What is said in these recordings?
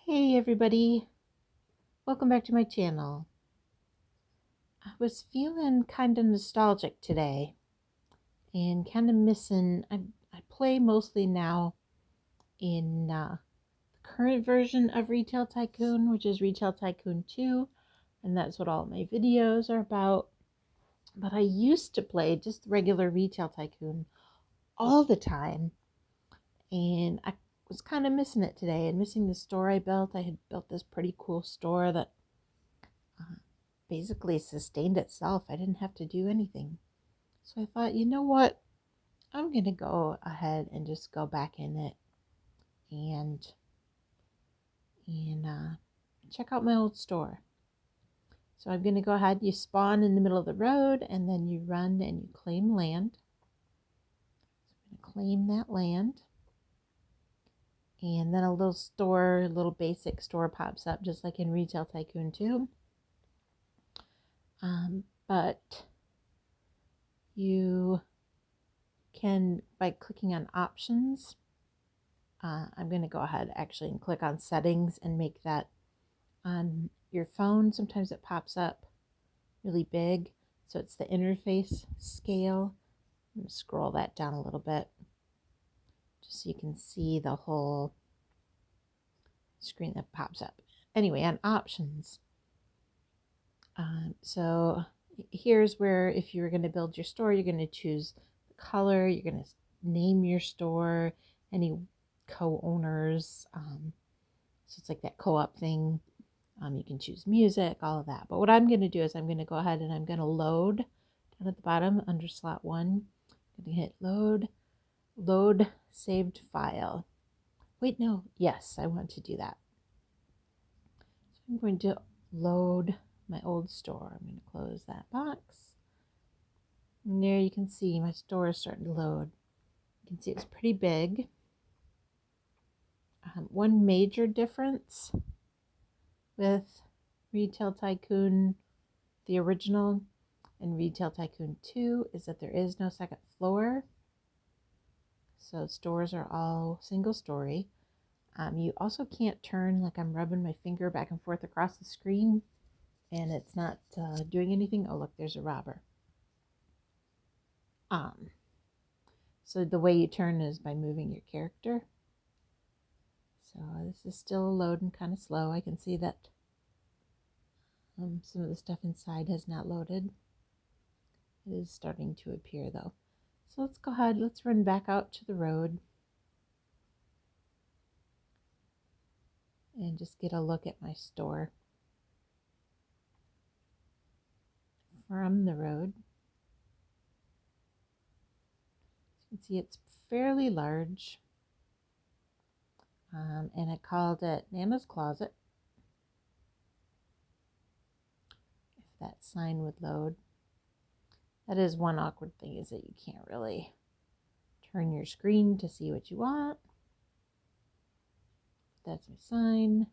Hey everybody, welcome back to my channel. I was feeling kind of nostalgic today and kind of missing. I play mostly now in the current version of Retail Tycoon, which is Retail Tycoon 2, and that's what all my videos are about. But I used to play just regular Retail Tycoon all the time, and I was kind of missing it today and missing the store I built. I had built this pretty cool store that basically sustained itself. I didn't have to do anything. So I thought, you know what? I'm going to go ahead and just go back in it and and check out my old store. So I'm going to go ahead. You spawn in the middle of the road and then you run and you claim land. So I'm going to claim that land. And then a little store, a little basic store pops up just like in Retail Tycoon 2. But you can, by clicking on options, I'm going to go ahead actually and click on settings and make that on your phone. Sometimes it pops up really big. So it's the interface scale. I'm going to scroll that down a little bit just so you can see the whole screen that pops up. Anyway, on options. So here's where if you're going to build your store, you're going to choose the color, you're going to name your store, any co-owners. So it's like that co-op thing. You can choose music, all of that. But what I'm going to do is I'm going to go ahead and I'm going to load down at the bottom under slot 1. I'm going to hit load saved file. Wait, no. Yes, I want to do that. So I'm going to load my old store. I'm going to close that box. And there you can see my store is starting to load. You can see it's pretty big. One major difference with Retail Tycoon, the original, and Retail Tycoon 2 is that there is no second floor. So stores are all single story. You also can't turn, like I'm rubbing my finger back and forth across the screen and it's not doing anything. Oh, look, there's a robber. So the way you turn is by moving your character. So this is still loading kind of slow. I can see that some of the stuff inside has not loaded. It is starting to appear though. So let's go ahead, let's run back out to the road and just get a look at my store from the road. You can see it's fairly large. And I called it Nana's Closet. If that sign would load. That is one awkward thing, is that you can't really turn your screen to see what you want. That's my sign.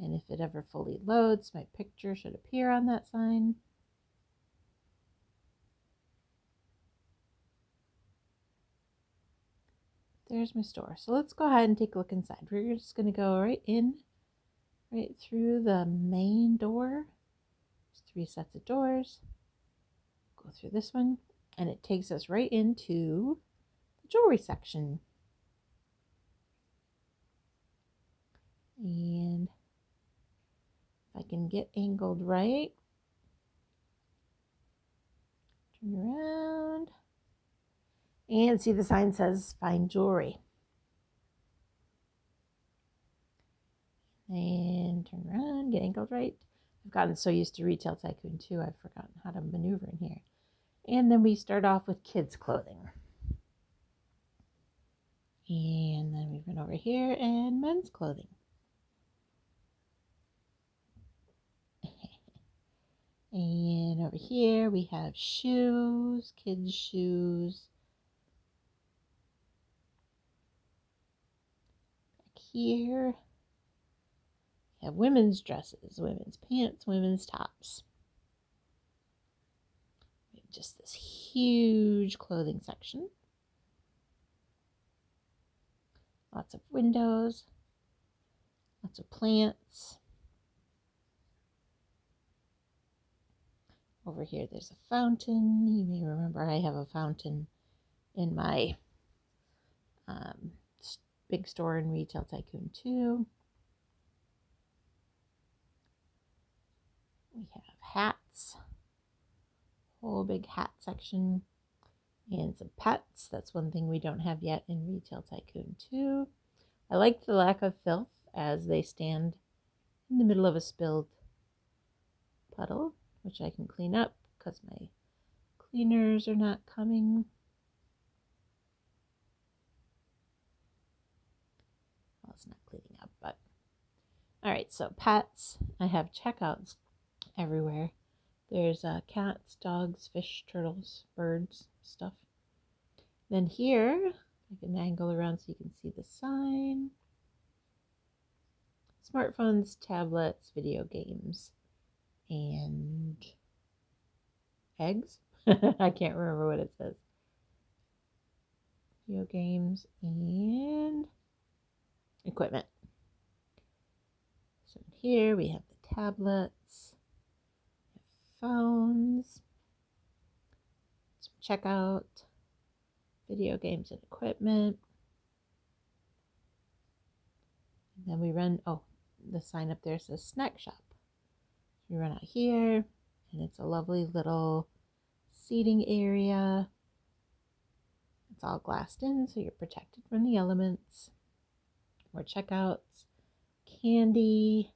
And if it ever fully loads, my picture should appear on that sign. There's my store. So let's go ahead and take a look inside. We're just going to go right through the main door. There's 3 sets of doors. Go through this one, and it takes us right into the jewelry section. And if I can get angled right, turn around, and see the sign says Find Jewelry. And turn around, get angled right. I've gotten so used to Retail Tycoon 2, I've forgotten how to maneuver in here. And then we start off with kids' clothing. And then we run over here and men's clothing. And over here we have shoes, kids' shoes. Back here we have women's dresses, women's pants, women's tops. We have just this huge clothing section. Lots of windows. Lots of plants. Over here there's a fountain. You may remember I have a fountain in my big store in Retail Tycoon 2. We have hats, whole big hat section, and some pets. That's one thing we don't have yet in Retail Tycoon 2. I like the lack of filth as they stand in the middle of a spilled puddle, which I can clean up because my cleaners are not coming. Well, it's not cleaning up, but all right. So pets, I have checkouts everywhere. There's cats, dogs, fish, turtles, birds, stuff. Then here, I can angle around so you can see the sign. Smartphones, tablets, video games, and eggs. I can't remember what it says. Video games and equipment. So here we have the tablets, phones, some checkout, video games and equipment. And then we run, the sign up there says snack shop. We run out here, and it's a lovely little seating area. It's all glassed in, so you're protected from the elements. More checkouts, candy,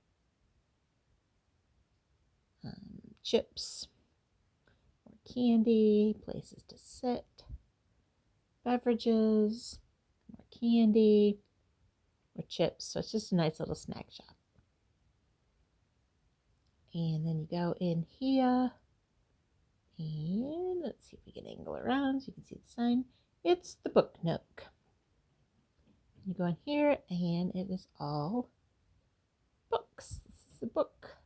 chips, more candy, places to sit, beverages, more candy, more chips. So it's just a nice little snack shop. And then you go in here, and let's see if we can angle around so you can see the sign. It's the Book Nook. You go in here, and it is all books. This is a book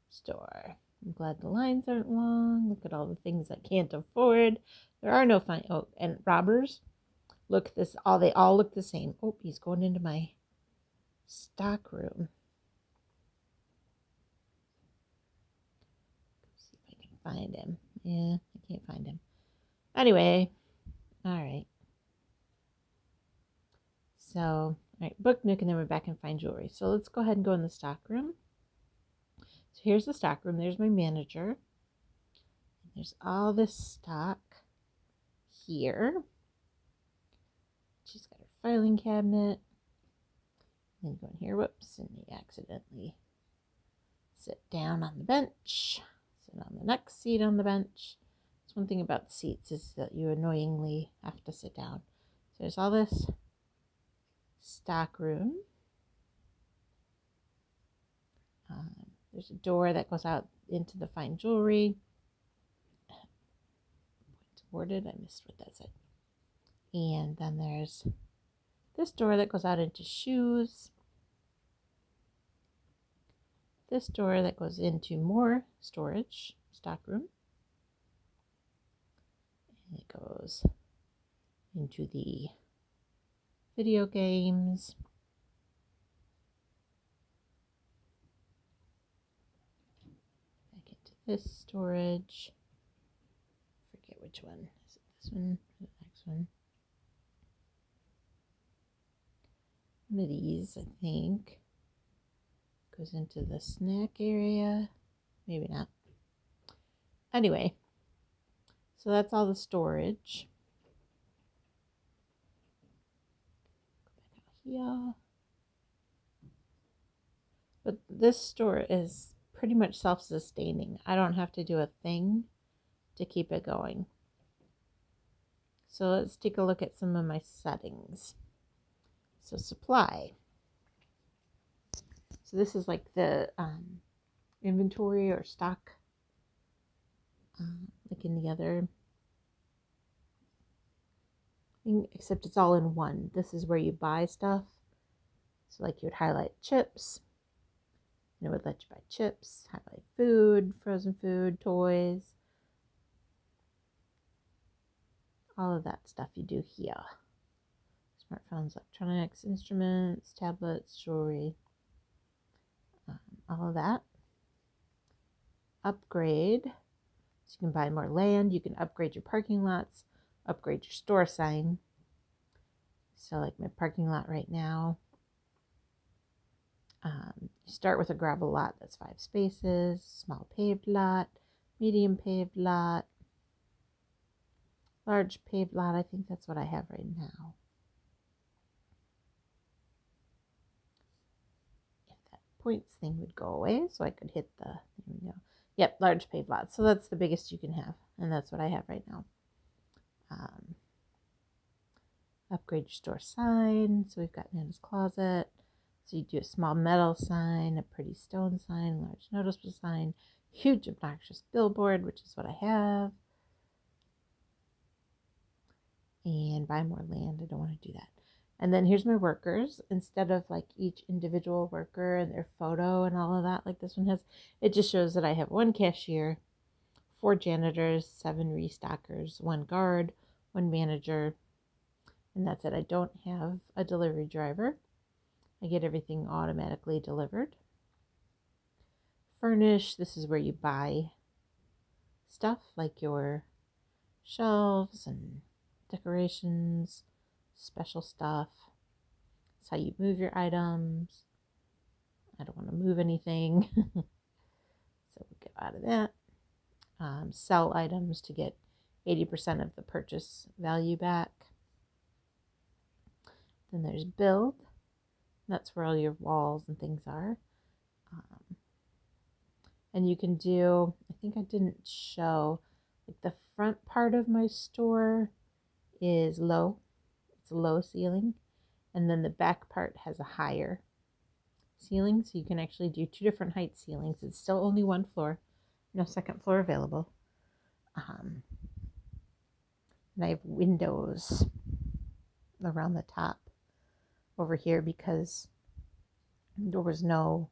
store. I'm glad the lines aren't long. Look at all the things I can't afford. There are no fine. Oh, and robbers. Look, they all look the same. Oh, he's going into my stock room. Let's see if I can find him. Yeah, I can't find him. Anyway, all right. So, all right, Book Nook, and then we're back in Fine Jewelry. So let's go ahead and go in the stock room. So here's the stock room. There's my manager. There's all this stock here. She's got her filing cabinet. Then you go in here, whoops, and you accidentally sit down on the bench. Sit on the next seat on the bench. That's one thing about the seats is that you annoyingly have to sit down. So there's all this stock room. There's a door that goes out into the fine jewelry. Boarded, I missed what that said. And then there's this door that goes out into shoes. This door that goes into more storage, stockroom. And it goes into the video games. Back into this storage. Forget which one. Is it this one or the next one? One of these, I think. Goes into the snack area. Maybe not. Anyway, so that's all the storage. Go back out here. But this store is pretty much self-sustaining. I don't have to do a thing to keep it going. So let's take a look at some of my settings. So supply. So this is like the inventory or stock, like in the other thing, except it's all in one. This is where you buy stuff. So like you would highlight chips, and it would let you buy chips, highlight food, frozen food, toys, all of that stuff you do here. Smartphones, electronics, instruments, tablets, jewelry. all of that. Upgrade. So you can buy more land. You can upgrade your parking lots, upgrade your store sign. So like my parking lot right now, you start with a gravel lot that's 5 spaces, small paved lot, medium paved lot, large paved lot. I think that's what I have right now. If that points thing would go away so I could hit the, there we go. Yep, large paved lot. So that's the biggest you can have, and that's what I have right now. Upgrade your store sign. So we've got Nana's Closet. So you do a small metal sign, a pretty stone sign, large noticeable sign, huge obnoxious billboard, which is what I have. And buy more land. I don't want to do that. And then here's my workers. Instead of like each individual worker and their photo and all of that, like this one has, it just shows that I have 1 cashier, 4 janitors, 7 restockers, 1 guard, 1 manager, and that's it. I don't have a delivery driver. I get everything automatically delivered. Furnish, this is where you buy stuff like your shelves and decorations, special stuff. It's how you move your items. I don't want to move anything. So we'll get out of that. Sell items to get 80% of the purchase value back. Then there's build. That's where all your walls and things are. And you can do, I think I didn't show, like the front part of my store is low. It's a low ceiling. And then the back part has a higher ceiling. So you can actually do 2 different height ceilings. It's still only 1 floor. No second floor available. And I have windows around the top over here because there was no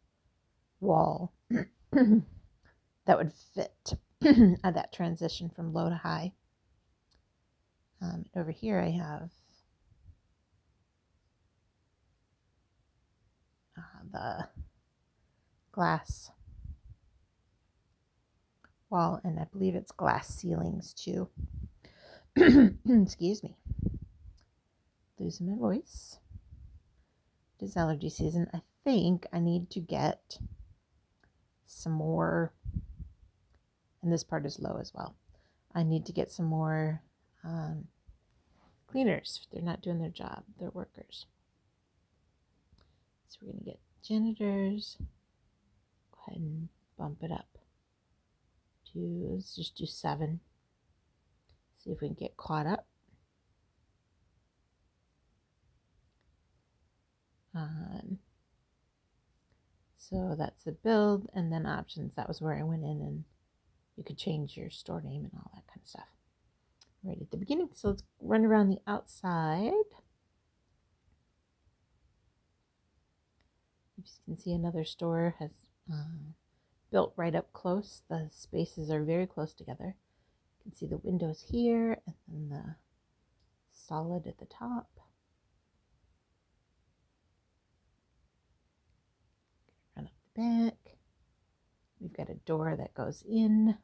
wall that would fit that transition from low to high. Over here I have the glass wall, and I believe it's glass ceilings too. Excuse me. Losing my voice. It is allergy season. I think I need to get some more, and this part is low as well. I need to get some more cleaners. They're not doing their job. They're workers. So we're going to get janitors. Go ahead and bump it up to, let's just do 7. See if we can get caught up. So that's the build, and then options. That was where I went in and you could change your store name and all that kind of stuff right at the beginning. So let's run around the outside. You can see another store has built right up close. The spaces are very close together. You can see the windows here and then the solid at the top. Run up the back. We've got a door that goes in.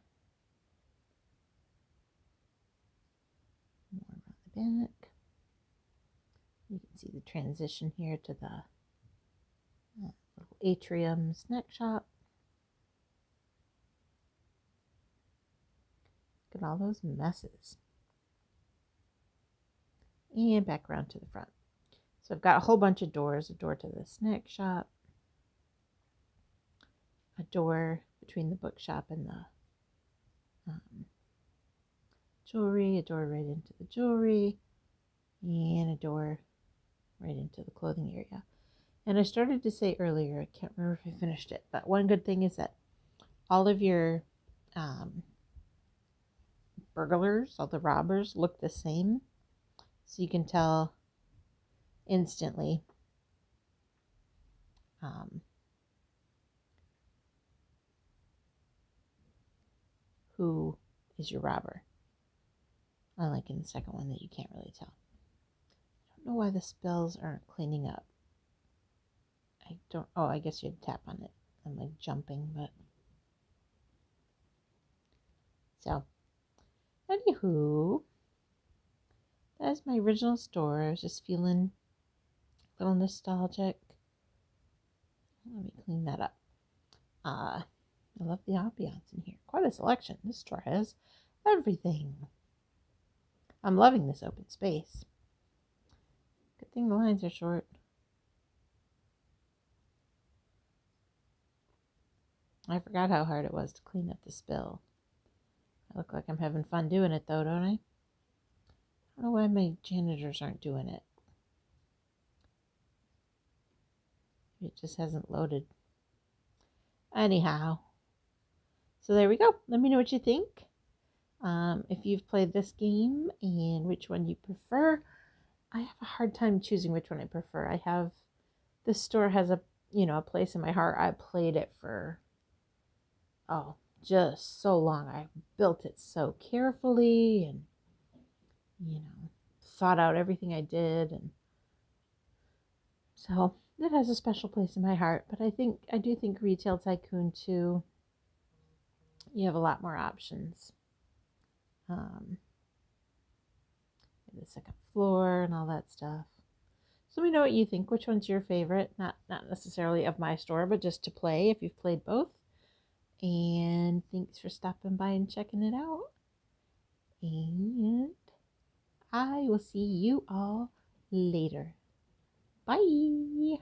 More around the back. You can see the transition here to the little atrium snack shop. Look at all those messes. And back around to the front. So I've got a whole bunch of doors. A door to the snack shop. A door between the bookshop and the jewelry. A door right into the jewelry. And a door right into the clothing area. And I started to say earlier, I can't remember if I finished it, but one good thing is that all of your burglars, all the robbers, look the same. So you can tell instantly who is your robber. Unlike in the second one that you can't really tell. I don't know why the spells aren't cleaning up. I guess you had to tap on it. I'm like jumping, but so anywho, that's my original store. I was just feeling a little nostalgic. Let me clean that up. I love the ambiance in here. Quite a selection. This store has everything. I'm loving this open space. Good thing the lines are short. I forgot how hard it was to clean up the spill. I look like I'm having fun doing it though, don't I? I don't know why my janitors aren't doing it. It just hasn't loaded. Anyhow, so there we go. Let me know what you think. If you've played this game and which one you prefer. I have a hard time choosing which one I prefer. I have this store has a place in my heart. I played it for just so long. I built it so carefully and thought out everything I did, and so it has a special place in my heart. But I do think Retail Tycoon 2, you have a lot more options. The second floor and all that stuff. So let me know what you think. Which one's your favorite? Not necessarily of my store, but just to play if you've played both. And thanks for stopping by and checking it out. And I will see you all later. Bye.